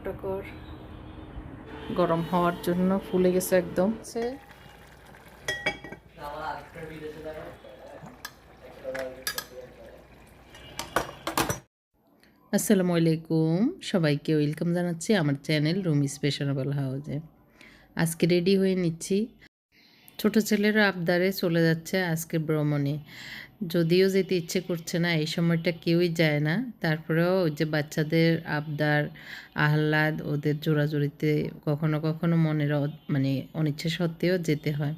টকটকর গরম হওয়ার জন্য ফুলে গেছে একদম। আসসালামু আলাইকুম, সবাইকে ওয়েলকাম জানাচ্ছি আমার চ্যানেল রুমিস ফ্যাশনেবল হাউজে। আজকে রেডি হয়ে নিচ্ছি, ছোট ছেলেরা আবদারে চলে যাচ্ছে আজকে ভ্রমণে। যদিও যেতে ইচ্ছে করছে না, এই সময়টা কেউই যায় না, তারপরেও ওই যে বাচ্চাদের আবদার আহ্লাদ, ওদের জোড়াজুড়িতে কখনো কখনো মনের মানে অনিচ্ছা সত্ত্বেও যেতে হয়।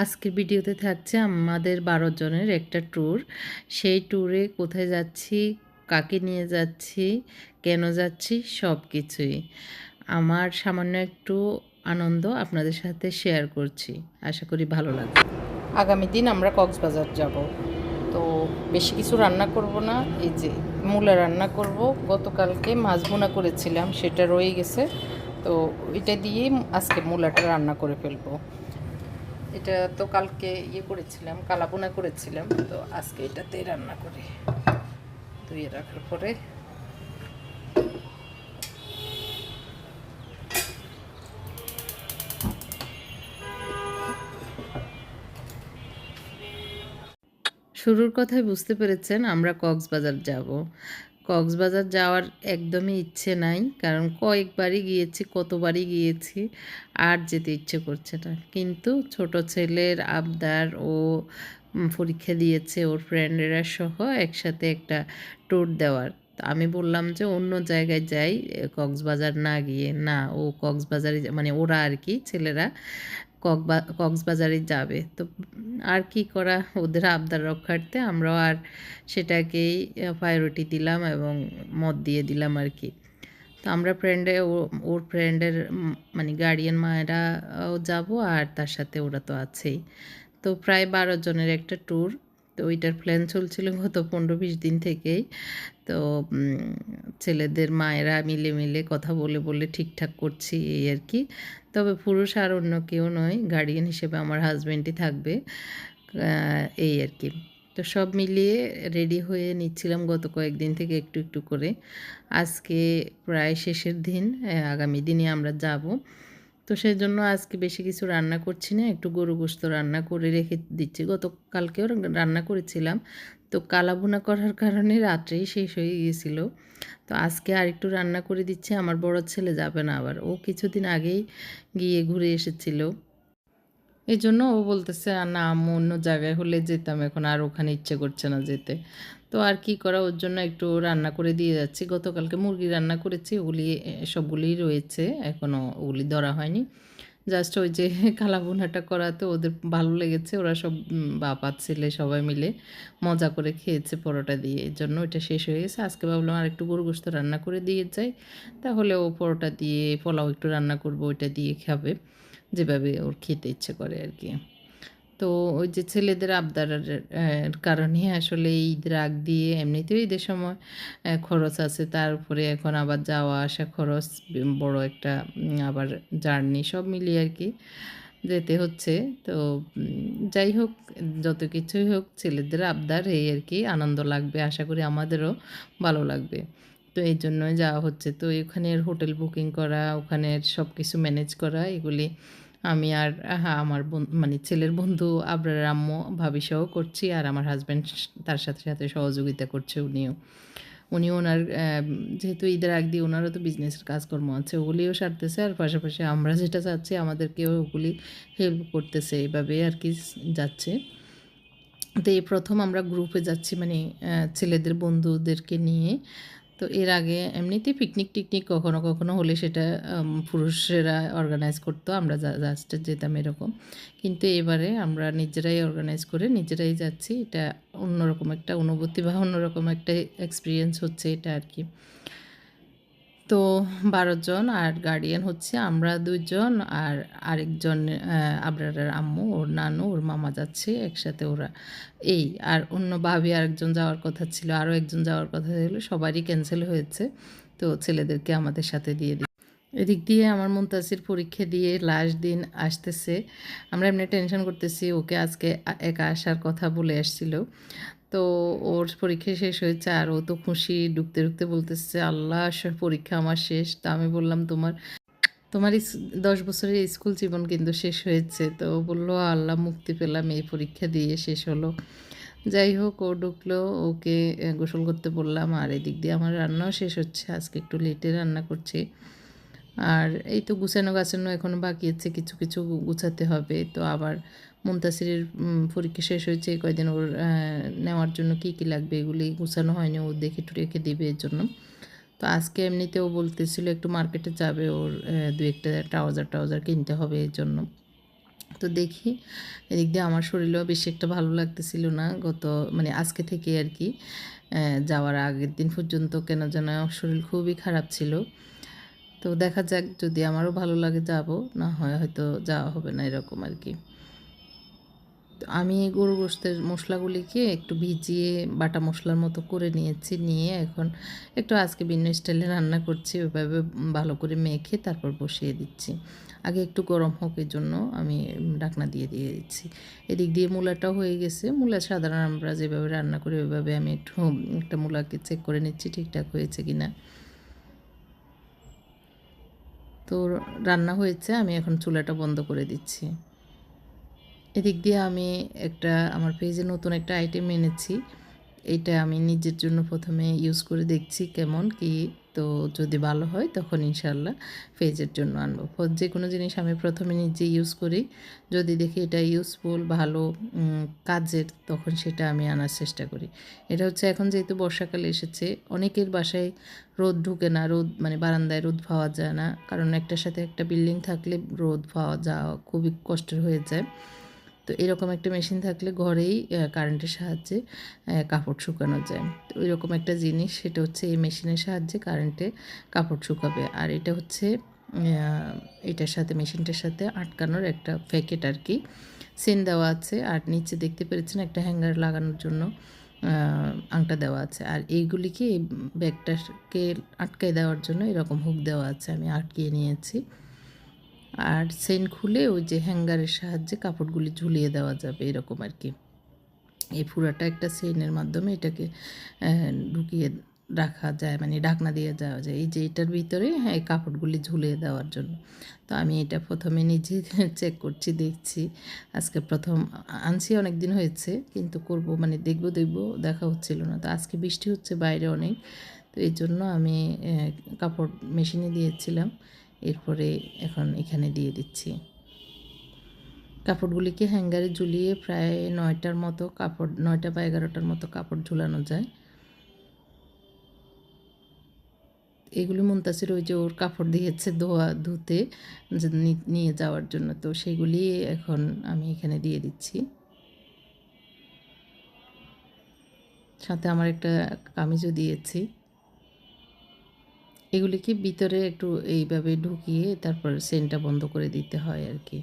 আজকের ভিডিওতে থাকছে আমাদের 12 জনের একটা ট্যুর। সেই ট্যুরে কোথায় যাচ্ছি, কাকে নিয়ে যাচ্ছি, কেন যাচ্ছি, সব কিছুই আমার সামান্য একটু আনন্দ আপনাদের সাথে শেয়ার করছি। আশা করি ভালো লাগবে। আগামী দিন আমরা কক্সবাজার যাব, তো বেশি কিছু রান্না করব না। এই যে মূলা রান্না করব, গতকালকে মাছ ভুনা করেছিলাম, সেটা রয়ে গেছে, তো এটা দিয়ে আজকে মূলাটা রান্না করে ফেলবো। এটা তো কালকে করেছিলাম, কালাবোনা করেছিলাম, তো আজকে এটাতেই রান্না করি। ধুয়ে রাখার পরে শুরুর কথায় বুঝতে পেরেছেন আমরা কক্সবাজার যাব। কক্সবাজার যাওয়ার একদমই ইচ্ছে নাই, কারণ কয়েকবারই গিয়েছি, কতবারই গিয়েছি, আর যেতে ইচ্ছে করছে না। কিন্তু ছোট ছেলের আবদার, ও পরীক্ষা দিয়েছে, ওর ফ্রেন্ডেরা সহ একসাথে একটা ট্যুর দেওয়ার। তো আমি বললাম যে অন্য জায়গায় যাই, কক্সবাজার না গিয়ে। না, ও কক্সবাজারে মানে ওরা আর কি ছেলেরা কক্সবাজারে যাবে। তো আর কি করা, ওদের আবদার রক্ষার্থে আমরাও আর সেটাকেই প্রায়োরিটি দিলাম এবং মত দিয়ে দিলাম আর কি। তো আমরা ওর ফ্রেন্ডের মানে গার্ডিয়ান মায়েরাও যাব, আর তার সাথে ওরা তো আছেই। তো প্রায় 12 জনের একটা ট্যুর। তো ওইটার প্ল্যান চলছিল গত 15-20 দিন থেকেই। তো ছেলেদের মায়েরা মিলে মিলে কথা বলে বলে ঠিকঠাক করছি এই আর কি। তবে পুরুষ আর অন্য কেউ নয়, গার্ডিয়ান হিসেবে আমার হাজব্যান্ডই থাকবে, এই আর কি। তো সব মিলিয়ে রেডি হয়ে নিচ্ছিলাম গত কয়েকদিন থেকে একটু একটু করে। আজকে প্রায় শেষের দিন, আগামী দিনে আমরা যাব। তো সেই জন্য আজকে বেশি কিছু রান্না করছি না, একটু গরু গোশত রান্না করে রেখে দিচ্ছি। গতকালকেও রান্না করেছিলাম, তো কালাভুনা করার কারণে রাত্রেই শেষ হয়ে গিয়েছিল। তো আজকে আরেকটু রান্না করে দিচ্ছি। আমার বড় ছেলে যাবে না, আবার ও কিছুদিন আগেই গিয়ে ঘুরে এসেছিল। এই জন্য ও বলতেছে না আম্মু অন্য জায়গায় হলে যেতাম, এখন আর ওখানে ইচ্ছে করছে না যেতে। তো আর কি করা, ওর জন্য একটু রান্না করে দিয়ে যাচ্ছি। গতকালকে মুরগি রান্না করেছি, ওগুলি সবগুলিই রয়েছে, এখনও ওগুলি ধরা হয়নি। জাস্ট ওই যে কালাভুনাটা করাতে ওদের ভালো লেগেছে, ওরা সব বাবা ছেলে সবাই মিলে মজা করে খেয়েছে পরোটা দিয়ে, এর জন্য ওইটা শেষ হয়ে গেছে। আজকে ভাবলাম আর একটু গরু গোশত রান্না করে দিয়ে যাই, তাহলে ও পরোটা দিয়ে পোলাও একটু রান্না করবো, ওইটা দিয়ে খাবে যেভাবে ওর খেতে ইচ্ছে করে আর কি। তো ওই যে ছেলেদের আবদারের কারণে আসলে ঈদের আগ দিয়ে এমনিতেও ঈদের সময় খরচ আছে, তার উপরে এখন আবার যাওয়া আসা খরচ, বড় একটা আবার জার্নি, সব মিলিয়ে আর কি যেতে হচ্ছে। তো যাই হোক, যত কিছুই হোক, ছেলেদের আবদার এই আর কি, আনন্দ লাগবে, আশা করি আমাদেরও ভালো লাগবে। তো এই জন্যই যাওয়া হচ্ছে। তো ওখানের হোটেল বুকিং করা, ওখানের সব কিছু ম্যানেজ করা, এগুলি আমি আর হ্যাঁ আমার মানে ছেলের বন্ধু আবরার আম্মু ভাবিসহ করছি, আর আমার হাজব্যান্ড তার সাথে সাথে সহযোগিতা করছে। উনিও ওনার যেহেতু ঈদের আগ দিয়ে ওনারও তো বিজনেসের কাজকর্ম আছে, ওগুলিও সারতেছে, আর পাশাপাশি আমরা যেটা চাচ্ছি আমাদেরকেও ওগুলি হেল্প করতেছে, এইভাবে আর কি যাচ্ছে। তো এই প্রথম আমরা গ্রুপে যাচ্ছি, মানে ছেলেদের বন্ধুদেরকে নিয়ে। তো এর আগে এমনিতেই পিকনিক টিকনিক কখনো কখনো হলে সেটা পুরুষেরা অর্গানাইজ করতো, আমরা জাস্ট যেতাম এরকম। কিন্তু এবারে আমরা নিজেরাই অর্গানাইজ করে নিজেরাই যাচ্ছি। এটা অন্যরকম একটা অনুভূতি বা অন্যরকম একটা এক্সপিরিয়েন্স হচ্ছে এটা আর কি। তো 12 জন, আর গার্ডিয়ান হচ্ছে আমরা 2 জন, আর আরেকজন আবরারের আম্মু, ওর নানু, ওর মামা যাচ্ছে একসাথে ওরা। এই আর অন্য ভাবি আরেকজন যাওয়ার কথা ছিল, আরও একজন যাওয়ার কথা ছিল, সবারই ক্যান্সেল হয়েছে। তো ছেলেদেরকে আমাদের সাথে দিয়ে দিই। এদিক দিয়ে আমার মুনতাসির পরীক্ষা দিয়ে লাস্ট দিন আসতেছে। আমরা এমনি টেনশন করতেছি, ওকে আজকে একা আসার কথা বলে আসছিল। তো তো ওর পরীক্ষা শেষ হয়েছে আর ও তো খুশি, ঢুকতে ঢুকতে বলতেছে, আল্লাহ পরীক্ষা আমার শেষ। তা আমি বললাম, তোমার 10 বছরের স্কুল জীবন কিন্তু শেষ হয়েছে। তো ও বলল, আল্লাহ মুক্তি পেলাম, এই পরীক্ষা দিয়ে শেষ হলো। যাই হোক, ও ঢুকলো, ওকে গোসল করতে বললাম। আর এদিক দিয়ে আমার রান্নাও শেষ হচ্ছে, আজকে একটু লেটে রান্না করছি। আর এই তো গুছানো গাছানো এখনও বাকি আছে, কিছু কিছু গুছাতে হবে। তো আবার মুনতাসিরের পরীক্ষা শেষ হয়েছে, কয়দিন ওর নেওয়ার জন্য কী কী লাগবে এগুলি গুছানো হয়নি, ও দেখে রেখে দেবে এর জন্য। তো আজকে এমনিতেও বলতেছিল একটু মার্কেটে যাবে, ওর দু একটা ট্রাউজার কিনতে হবে এর জন্য। তো দেখি, এদিক দিয়ে আমার শরীরও বেশি একটা ভালো লাগতেছিল না মানে আজকে থেকে আর কি। যাওয়ার আগের দিন পর্যন্ত কেন যেন শরীর খুবই খারাপ ছিল। তো দেখা যাক, যদি আমারও ভালো লাগে যাব, না হয় হয়তো যাওয়া হবে না, এরকম আর কি। তো আমি গরু গোশতের মশলাগুলিকে একটু ভিজিয়ে বাটা মশলার মতো করে নিয়েছি, নিয়ে এখন একটু আজকে ভিন্ন স্টাইলে রান্না করছি। ওইভাবে ভালো করে মেখে তারপর বসিয়ে দিচ্ছি। আগে একটু গরম হোক, এই জন্য আমি ঢাকনা দিয়ে দিচ্ছি। এদিক দিয়ে মূলাটাও হয়ে গেছে। মূলা সাধারণ আমরা যেভাবে রান্না করি ওইভাবে আমি একটা মূলাকে চেক করে নিচ্ছি ঠিকঠাক হয়েছে কি না। তো রান্না হয়েছে, আমি এখন চুলাটা বন্ধ করে দিচ্ছি। এদিক দিয়ে আমি আমার পেজে নতুন একটা আইটেম এনেছি। এটা আমি নিজের জন্য প্রথমে ইউজ করে দেখছি কেমন কি। তো যদি ভালো হয় তখন ইনশাল্লাহ পেজের জন্য আনবো। যে কোনো জিনিস আমি প্রথমে নিজে ইউজ করি, যদি দেখি এটা ইউজফুল ভালো কাজের, তখন সেটা আমি আনার চেষ্টা করি। এটা হচ্ছে এখন যেহেতু বর্ষাকাল এসেছে, অনেকের বাসায় রোদ ঢুকে না, রোদ মানে বারান্দায় রোদ পাওয়া যায় না, কারণ একটার সাথে একটা বিল্ডিং থাকলে রোদ পাওয়া যাওয়া খুবই কষ্টের হয়ে যায়। তো এরকম একটা মেশিন থাকলে ঘরেই কারেন্টের সাহায্যে কাপড় শুকানো যায়। তো ওইরকম একটা জিনিস, সেটা হচ্ছে এই মেশিনের সাহায্যে কারেন্টে কাপড় শুকাবে। আর এটা হচ্ছে এটার সাথে, মেশিনটার সাথে আটকানোর একটা প্যাকেট আর কি, সেন দেওয়া আছে। আর নিচে দেখতে পেরেছেন একটা হ্যাঙ্গার লাগানোর জন্য আংটা দেওয়া আছে। আর এইগুলিকে এই ব্যাগটাকে আটকায় দেওয়ার জন্য এরকম হুক দেওয়া আছে, আমি আটকিয়ে নিয়েছি। আর চেইন খুলে ওই যে হ্যাঙ্গারের সাহায্যে কাপড়গুলি ঝুলিয়ে দেওয়া যাবে, এরকম আর কি। এই পুরাটা একটা চেইনের মাধ্যমে এটাকে ঢুকিয়ে রাখা যায়, মানে ঢাকনা দিয়ে যাওয়া যায় এই যে এটার ভিতরে, এই কাপড়গুলি ঝুলিয়ে দেওয়ার জন্য। তো আমি এটা প্রথমে নিজে চেক করছি, দেখছি। আজকে প্রথম আনছি, অনেক দিন হয়েছে, কিন্তু করব মানে দেখব দেখা হচ্ছিল না। তো আজকে বৃষ্টি হচ্ছে বাইরে অনেক, তো এই জন্য আমি কাপড় মেশিনে দিয়েছিলাম, এরপরে এখন এখানে দিয়ে দিচ্ছি। কাপড়গুলিকে হ্যাঙ্গারে ঝুলিয়ে প্রায় 9টার মতো কাপড়, 9টা বা 11টার মতো কাপড় ঝুলানো যায়। এগুলি মুনতাসির ওই যে ওর কাপড় দিয়েছে ধুতে নিয়ে যাওয়ার জন্য, তো সেগুলি এখন আমি এখানে দিয়ে দিচ্ছি। সাথে আমার একটা কামিজও দিয়েছি। এগুলিকে ভিতরে একটু এইভাবে ঢুকিয়ে তারপর সেন্টটা বন্ধ করে দিতে হয় আর কি।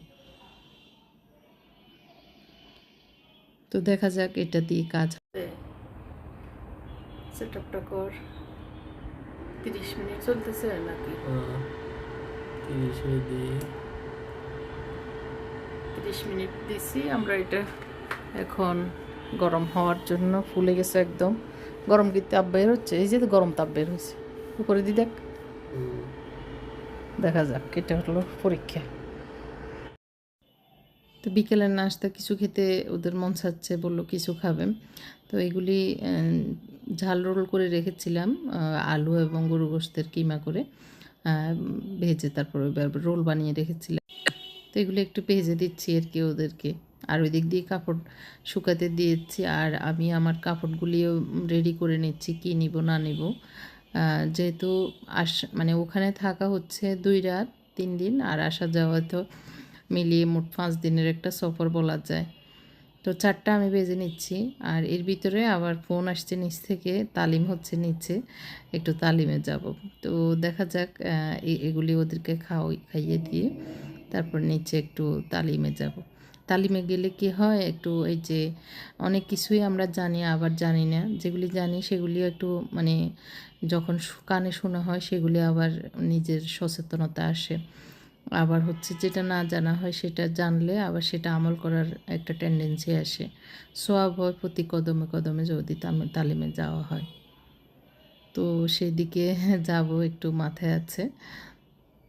তো দেখা যাক এটা দিয়ে কাজ হবে। সেটআপটা কর। 30 মিনিট চলতেছে নাকি? 30 মিনিট দিয়ে 30 মিনিট দিছি আমরা। এটা এখন গরম হওয়ার জন্য ফুলে গেছে একদম। গরম কি তাপ বের হচ্ছে? এই যে গরম তাপ বের হয়েছে উপরে দি, দেখ। দেখা যাক, এটা হলো পরীক্ষা। তো বিকেলের নাস্তা কিছু খেতে ওদের মন চাচ্ছে, বললো কিছু খাবে। তো এগুলি ঝাল রোল করে রেখেছিলাম, আলু এবং গরু গোশতের কিমা করে ভেজে তারপর রোল বানিয়ে রেখেছিলাম। তো এগুলো একটু ভেজে দিচ্ছি আর কি ওদেরকে। আর ওই দিক দিয়ে কাপড় শুকাতে দিয়েছি, আর আমি আমার কাপড়গুলিও রেডি করে নিচ্ছি কী নিব না নিব। যেহেতু মানে ওখানে থাকা হচ্ছে 2 রাত 3 দিন, আর আসা যাওয়া তো মিলিয়ে মোট 5 দিনের একটা সফর বলা যায়। তো 4টা আমি বেজে নিচ্ছি। আর এর ভিতরে আবার ফোন আসছে নিচ থেকে, তালিম হচ্ছে নিচে, একটু তালিমে যাব। তো দেখা যাক, এগুলি ওদেরকে খাইয়ে দিয়ে তারপর নিচে একটু তালিমে যাব। তালিমে গেলে কি হয়, একটু এই যে অনেক কিছুই আমরা জানি আবার জানি না, যেগুলি জানি সেগুলি একটু মানে যখন কানে শোনা হয় সেগুলি আবার নিজের সচেতনতা আসে। আবার হচ্ছে যেটা না জানা হয় সেটা জানলে আবার সেটা আমল করার একটা টেন্ডেন্সি আসে। সওয়াব হয় প্রতি কদমে কদমে যদি তালিমে যাওয়া হয়। তো সেদিকে যাব একটু মাথায় আছে।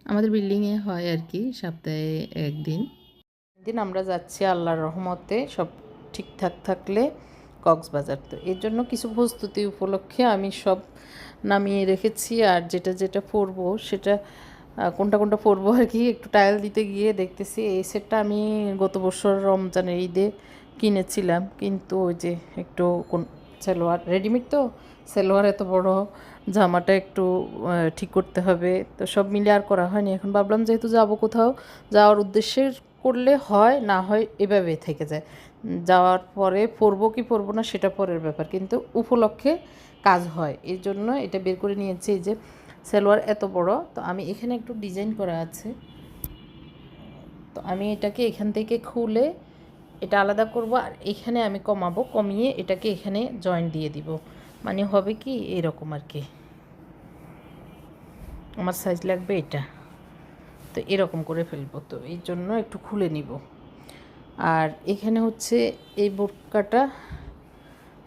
আমাদের বিল্ডিংয়ে হয় আর কি, সপ্তাহে ১ দিন। দিন আমরা যাচ্ছি আল্লাহর রহমতে সব ঠিকঠাক থাকলে কক্সবাজার। তো এর জন্য কিছু প্রস্তুতি উপলক্ষে আমি সব নামিয়ে রেখেছি, আর যেটা যেটা পরবো সেটা কোনটা কোনটা পরবো আর কি, একটু ট্রায়াল দিতে গিয়ে দেখতেছি এই সেটটা আমি গত বছর রমজানের ঈদে কিনেছিলাম, কিন্তু ওই যে একটু কোন সালোয়ার রেডিমেড, তো সালোয়ার এত বড়, জামাটা একটু ঠিক করতে হবে, তো সব মিলে আর করা হয়নি। এখন ভাবলাম যেহেতু যাবো কোথাও, যাওয়ার উদ্দেশ্যে করলে হয়, না হয় এভাবে থেকে যায়। যাওয়ার পরে পরবো কি পরবো না সেটা পরের ব্যাপার, কিন্তু উপলক্ষে কাজ হয়, এই জন্য এটা বের করে নিয়েছি। এই যে সালোয়ার এত বড়, তো আমি এখানে একটু ডিজাইন করা আছে, তো আমি এটাকে এখান থেকে খুলে এটা আলাদা করব, আর এখানে আমি কমাবো, কমিয়ে এটাকে এখানে জয়েন্ট দিয়ে দিব, মানে হবে কি এরকম আর কি। আমার সাইজ লাগবে এটা, তো এরকম করে ফেলবো, তো এই জন্য একটু খুলে নিব। আর এখানে হচ্ছে এই বোরকাটা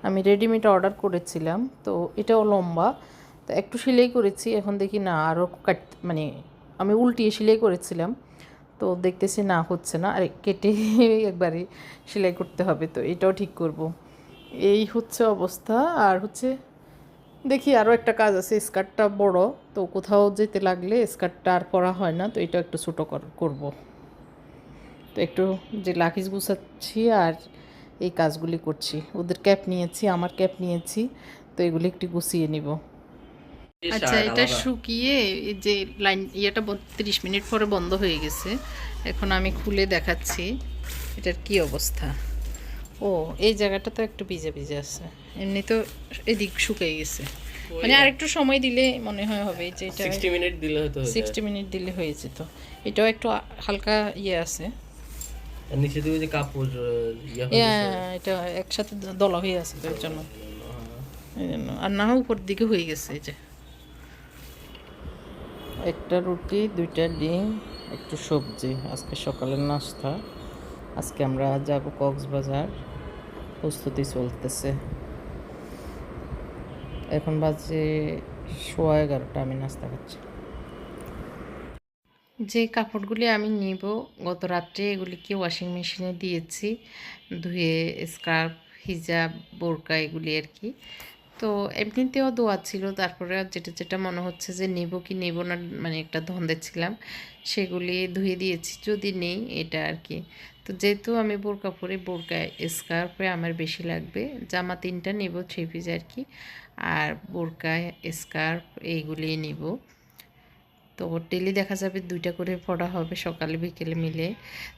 আমি রেডিমেড অর্ডার করেছিলাম, তো এটাও লম্বা, তো একটু সেলাই করেছি, এখন দেখি না আরও মানে আমি উল্টিয়ে সেলাই করেছিলাম, তো দেখতেছি না হচ্ছে না, আর কেটে একবারে সেলাই করতে হবে, তো এটাও ঠিক করব। এই হচ্ছে অবস্থা। আর হচ্ছে দেখি আরও একটা কাজ আছে, স্কার্টটা বড়, তো কোথাও যেতে লাগলে স্কার্টটা আর পরা হয় না, তো এটা একটু ছোটো করব। তো একটু যে লাকিজ গুছাচ্ছি আর এই কাজগুলি করছি, ওদের ক্যাপ নিয়েছি, আমার ক্যাপ নিয়েছি, তো এগুলি একটু গুছিয়ে নিব। আচ্ছা, এটা শুকিয়ে এই যে লাইন ইয়েটা 30 মিনিট পরে বন্ধ হয়ে গেছে, এখন আমি খুলে দেখাচ্ছি এটার কি অবস্থা। ও, এই জায়গাটা তো একটু ভিজে ভিজে আছে, এমনি তো এদিক শুকিয়ে গেছে, মানে আরেকটু সময় দিলে মনে হয় হবে, যে এটা 60 মিনিট দিলে হয়তো হয়ে যায়। 60 মিনিট দিলে হয়ে যেত। এটাও একটু হালকা ইয়ে আছে, আর নিচে দিকে যে কাপড় ইয়ে হয়ে গেছে। এটা একসাথে দলা হয়ে আছে, তো এর জন্য, এই জন্য। আর না হয় উপর দিকে হয়ে গেছে। এই যে একটা রুটি, 2টা ডিম, একটু সবজি, আজকে সকালের নাস্তা। আজকে আমরা যাব কক্সবাজার, প্রস্তুতি চলতেছে। এখন বাজে 11:15, আমি নাস্তা খাচ্ছি। যে কাপড়গুলি আমি নিব, গত রাত্রে এগুলিকে ওয়াশিং মেশিনে দিয়েছি ধুয়ে, স্কার্ফ, হিজাব, বোরকা এগুলি আর কি। তো এমনিতেও দোয়া ছিল, তারপরে যেটা যেটা মনে হচ্ছে যে নেব কি নেব না, মানে একটা দ্বন্দ্বে ছিলাম, সেগুলি ধুয়ে দিয়েছি যদি নেই এটা আর কি। তো যেহেতু আমি বোরকা পরি, বোরকায় স্কার্ফে আমার বেশি লাগবে, জামা 3টা নেব 3 পিস আর কি, আর বোরকায় স্কার্ফ এইগুলি নেব। তো ডেলি দেখা যাবে 2টা করে পড়া হবে সকালে বিকেলে মিলে,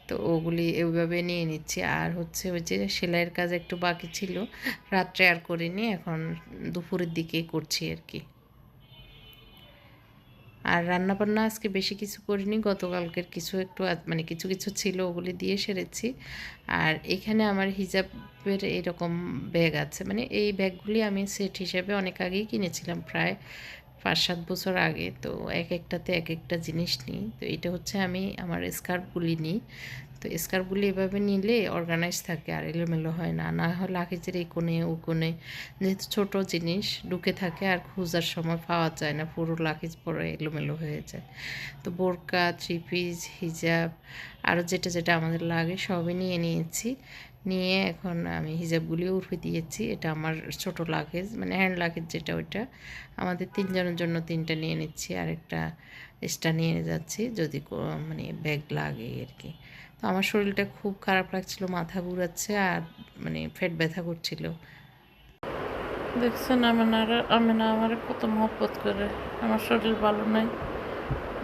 তো ওগুলি ওইভাবে নিয়ে নিচ্ছি। আর হচ্ছে ওই যে সেলাইয়ের কাজ একটু বাকি ছিল, রাত্রে আর করিনি, এখন দুপুরের দিকে করছি আর কি। আর রান্নাবান্না আজকে বেশি কিছু করিনি, গতকালকের কিছু একটু মানে কিছু কিছু ছিল, ওগুলি দিয়ে সেরেছি। আর এখানে আমার হিজাবের এরকম ব্যাগ আছে, মানে এই ব্যাগগুলি আমি সেট হিসেবে অনেক আগেই কিনেছিলাম, প্রায় 5-7 বছর আগে। তো এক একটাতে এক একটা জিনিস নিই, তো এটা হচ্ছে আমি আমার স্কার্ফগুলি নিই। তো স্কার্ফগুলি এভাবে নিলে অর্গানাইজ থাকে আর এলোমেলো হয় না, না হয় লাগেজের এই কোণে ও কোণে, যেহেতু ছোটো জিনিস ঢুকে থাকে আর খোঁজার সময় পাওয়া যায় না, পুরো লাগেজ পরে এলোমেলো হয়ে যায়। তো বোরকা, 3 পিস, হিজাব, আরও যেটা যেটা আমাদের লাগে সবই নিয়ে নিয়েছি। নিয়ে এখন আমি হিজাবগুলিও উঠে দিয়েছি, এটা আমার ছোট লাগেজ, মানে হ্যান্ড লাগেজ যেটা, ওইটা আমাদের 3 জনের জন্য 3টা নিয়ে নিচ্ছি, আর একটা এক্সট্রা নিয়ে যাচ্ছি যদি মানে ব্যাগ লাগে আর কি। তো আমার শরীরটা খুব খারাপ লাগছিল, মাথা ঘুরাচ্ছে আর মানে পেট ব্যথা করছিল। দেখছেন আমি না আমার কত মহব্বত করে, আমার শরীর ভালো নাই,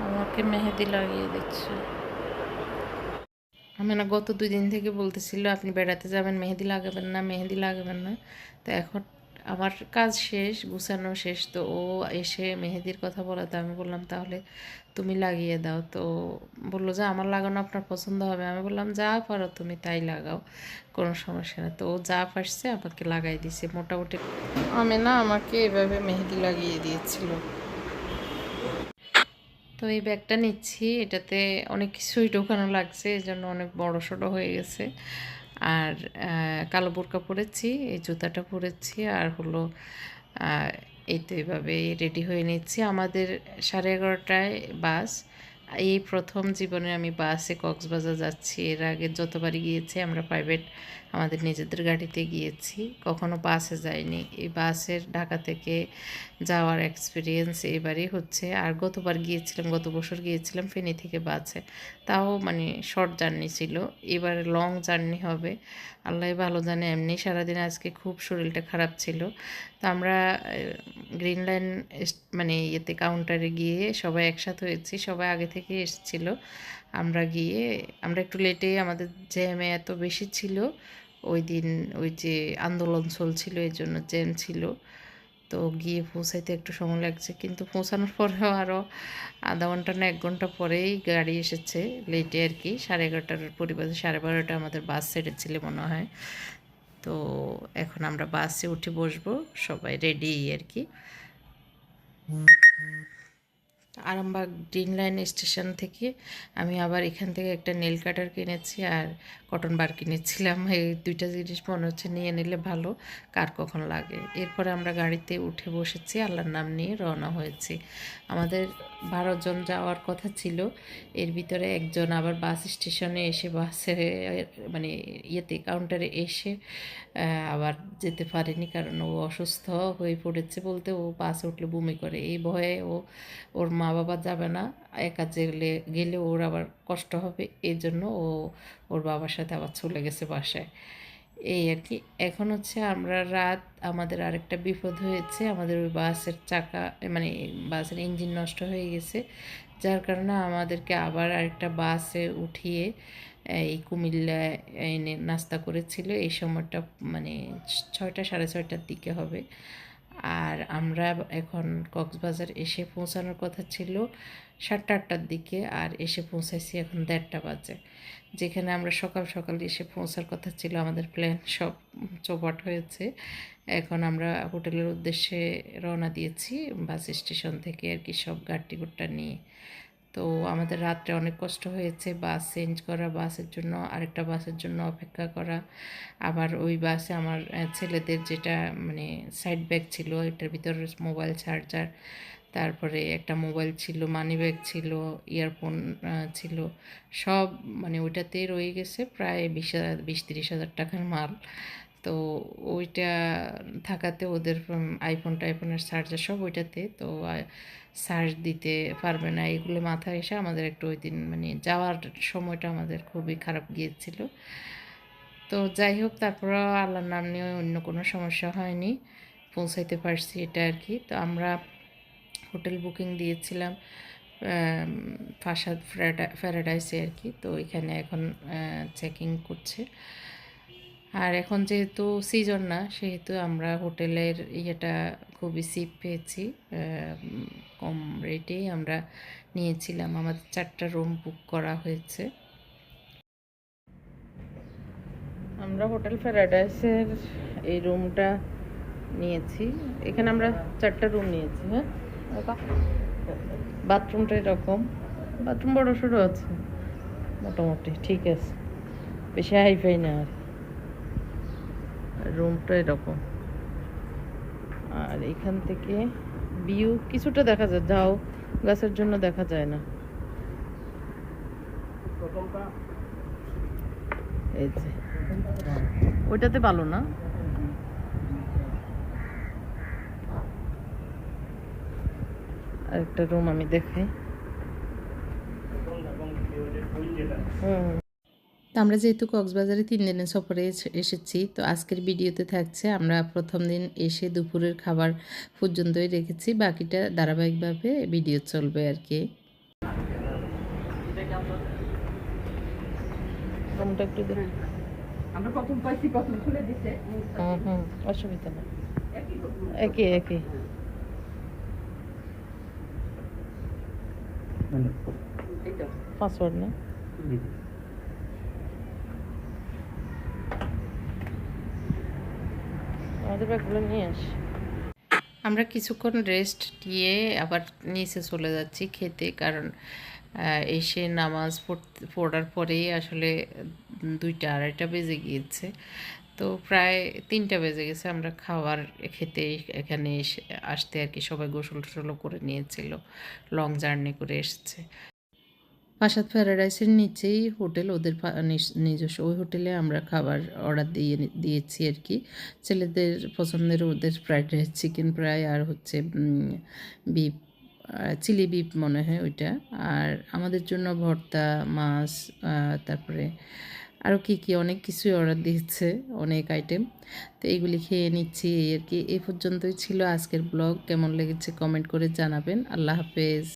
আমাকে মেহেদি লাগিয়ে দিচ্ছে। আমি না গত 2 দিন থেকে বলতেছিল আপনি বেড়াতে যাবেন, মেহেদি লাগাবেন না, মেহেদি লাগাবেন না। তো এখন আমার কাজ শেষ, গুছানো শেষ, তো ও এসে মেহেদির কথা বলাতে আমি বললাম তাহলে তুমি লাগিয়ে দাও। তো বললো যে আমার লাগানো আপনার পছন্দ হবে, আমি বললাম যা পারো তুমি তাই লাগাও, কোনো সমস্যা না। তো ও যা পারছে আমাকে লাগাই দিছে মোটামুটি। আমি না আমাকে এভাবে মেহেদি লাগিয়ে দিয়েছিল। তো তো এই ব্যাগটা নিচ্ছি, এটাতে অনেক কিছুই ঢোকানো লাগছে, এই জন্য অনেক বড় সড়ো হয়ে গেছে। আর কালো বোরকা পরেছি, এই জুতাটা পরেছি, আর হলো এই তো এইভাবে রেডি হয়ে নিচ্ছি। আমাদের 11:30টায় বাস। এই প্রথম জীবনে আমি বাসে কক্সবাজার যাচ্ছি। এর আগে যতবারই গিয়েছি আমরা প্রাইভেট আমাদের নিজেদের গাড়িতে গিয়েছি, কখনো বাসে যাইনি। এই বাসের ঢাকা থেকে যাওয়ার এক্সপিরিয়েন্স এবারই হচ্ছে। আর গতবার গিয়েছিলাম, গত বছর গিয়েছিলাম ফেনী থেকে বাসে, তাও মানে শর্ট জার্নি ছিল। এবার লং জার্নি হবে, আল্লাহ ভালো জানে। এমনি সারাদিন আজকে খুব শরীরটা খারাপ ছিল। তো আমরা গ্রিন লাইন মানে ইয়েতে কাউন্টারে গিয়ে সবাই একসাথে হয়েছি, সবাই আগে থেকে এসেছিলো। আমরা গিয়ে আমরা একটু লেটে, আমাদের জ্যামে এত বেশি ছিল ওই দিন, ওই যে আন্দোলন চলছিল এই জন্য জ্যাম ছিল। তো গিয়ে পৌঁছাইতে একটু সময় লাগছে, কিন্তু পৌঁছানোর পরেও আরও আধা ঘন্টা না 1 ঘন্টা পরেই গাড়ি এসেছে, লেটে আর কি। 11:30টার পরিবারে 12:30 আমাদের বাস ছেড়েছিল মনে হয়। তো এখন আমরা বাসে উঠে বসবো, সবাই রেডি আর কি। আরামবাগ গ্রিন লাইন স্টেশন থেকে আমি আবার এখান থেকে একটা নেল কাটার কিনেছি আর কটন বার কিনেছিলাম। এই দুইটা জিনিস মনে হচ্ছে নিয়ে নিলে ভালো, কার কখন লাগে। এরপরে আমরা গাড়িতে উঠে বসেছি, আল্লাহর নাম নিয়ে রওনা হয়েছি। আমাদের 12 জন যাওয়ার কথা ছিল, এর ভিতরে একজন আবার বাস স্টেশনে এসে বাসে মানে ইয়েতে কাউন্টারে এসে আবার যেতে পারেনি, কারণ ও অসুস্থ হয়ে পড়েছে। বলতে ও বাসে উঠলে বমি করে, এই ভয়ে ওর মা বাবা যাবে না, একা গেলে ওর আবার কষ্ট হবে, এই জন্য ওর বাবার সাথে আবার চলে গেছে বাসায়। এই আর কি। এখন হচ্ছে আমরা রাত, আমাদের আরেকটা বিপদ হয়েছে। আমাদের ওই বাসের চাকা মানে বাসের ইঞ্জিন নষ্ট হয়ে গেছে, যার কারণে আমাদেরকে আবার আরেকটা বাসে উঠিয়ে এই কুমিল্লায় এনে নাস্তা করেছিল। এই সময়টা মানে 6টা 6:30টার দিকে হবে। আর আমরা এখন কক্সবাজার এসে পৌঁছানোর কথা ছিল 7টা 8টার দিকে, আর এসে পৌঁছাইছি এখন 1:30টা বাজে। যেখানে আমরা সকাল সকাল এসে পৌঁছার কথা ছিল, আমাদের প্ল্যান সব চৌপাট হয়েছে। এখন আমরা হোটেলের উদ্দেশ্যে রওনা দিয়েছি বাস স্টেশন থেকে আর কি, সব গাড়িগুড়টা নিয়ে। তো আমাদের রাত্রে অনেক কষ্ট হয়েছে, বাস চেঞ্জ করা, বাসের জন্য আরেকটা বাসের জন্য অপেক্ষা করা। আবার ওই বাসে আমার ছেলেদের যেটা মানে সাইড ব্যাগ ছিল, এটার ভিতরে মোবাইল চার্জার, তারপরে একটা মোবাইল ছিল, মানি ব্যাগ ছিল, ইয়ারফোন ছিল, সব মানে ওইটাতেই রয়ে গেছে প্রায় 20-30 হাজার টাকার মাল। তো ওইটা থাকাতে ওদের আইফোনের চার্জার সব ওইটাতে, তো চার্জ দিতে পারবে না। এগুলো মাথায় এসে আমাদের একটু ওই দিন মানে যাওয়ার সময়টা আমাদের খুবই খারাপ গিয়েছিল। তো যাই হোক, তারপরেও আল্লাহর নাম নিয়ে অন্য কোনো সমস্যা হয়নি, পৌঁছাইতে পারছি এটা আর কি। তো আমরা হোটেল বুকিং দিয়েছিলাম ফারহাদ প্যারাডাইসে আর কি। তো এখানে এখন চেকিং করছে। আর এখন যেহেতু সিজন না, সেহেতু আমরা হোটেলের ইয়েটা খুবই চিপ পেয়েছি, কম রেটেই আমরা নিয়েছিলাম। আমাদের 4টা রুম বুক করা হয়েছে। আমরা হোটেল প্যারাডাইসের এই রুমটা নিয়েছি, এখানে আমরা 4টা রুম নিয়েছি। হ্যাঁ, বাথরুমটা এরকম, বাথরুম বড় সড়ো আছে মোটামুটি, ঠিক আছে, বেশি হাইফাই না। আর রুমটা এরকম, আর এখান থেকে ভিউ কিছুটা দেখা যায়, যাও গাছের জন্য দেখা যায় না। এই যে ওইটাতে ভালো না। আরেকটা রুম আমি দেখাই। আমরা যেহেতু কক্সবাজারে 3 দিনের সফরে এসেছি, তো আজকের ভিডিওতে থাকছে আমরা প্রথম দিন এসে দুপুরের খাবার পর্যন্তই রেখেছি, বাকিটা ধারাবাহিকভাবে ভিডিও চলবে আর কি। আমরা প্রথম পাইছি, প্রথম খুলে দিছে। অসুবিধা নেই, একই একই। পাসওয়ার্ড না, আমাদের ব্যাগগুলো নিয়ে আসি। আমরা কিছুক্ষণ রেস্ট নিয়ে আবার নিচে চলে যাচ্ছি খেতে, কারণ এসে নামাজ পড়ার পরেই আসলে 2টা 2:30 বেজে গিয়েছে। তো প্রায় 3টা বেজে গেছে আমরা খাবার খেতে এখানে আসতে আর কি। সবাই গোসল টোসলও করে নিয়েছিল, লং জার্নি করে এসছে। ফারহাদ প্যারাডাইসের নিচেই হোটেল, ওদের নিজস্ব ওই হোটেলে আমরা খাবার অর্ডার দিয়েছি আর কি। ছেলেদের পছন্দের ওদের ফ্রাইড রাইস, চিকেন ফ্রাই, আর হচ্ছে বিফ, চিলি বিফ মনে হয় ওইটা। আর আমাদের জন্য ভর্তা, মাছ, তারপরে আরও কী অনেক কিছুই অর্ডার দিয়েছে, অনেক আইটেম। তো এইগুলি খেয়ে নিচ্ছি এই আর কি। এই পর্যন্তই ছিল আজকের ব্লগ। কেমন লেগেছে কমেন্ট করে জানাবেন। আল্লাহ হাফেজ।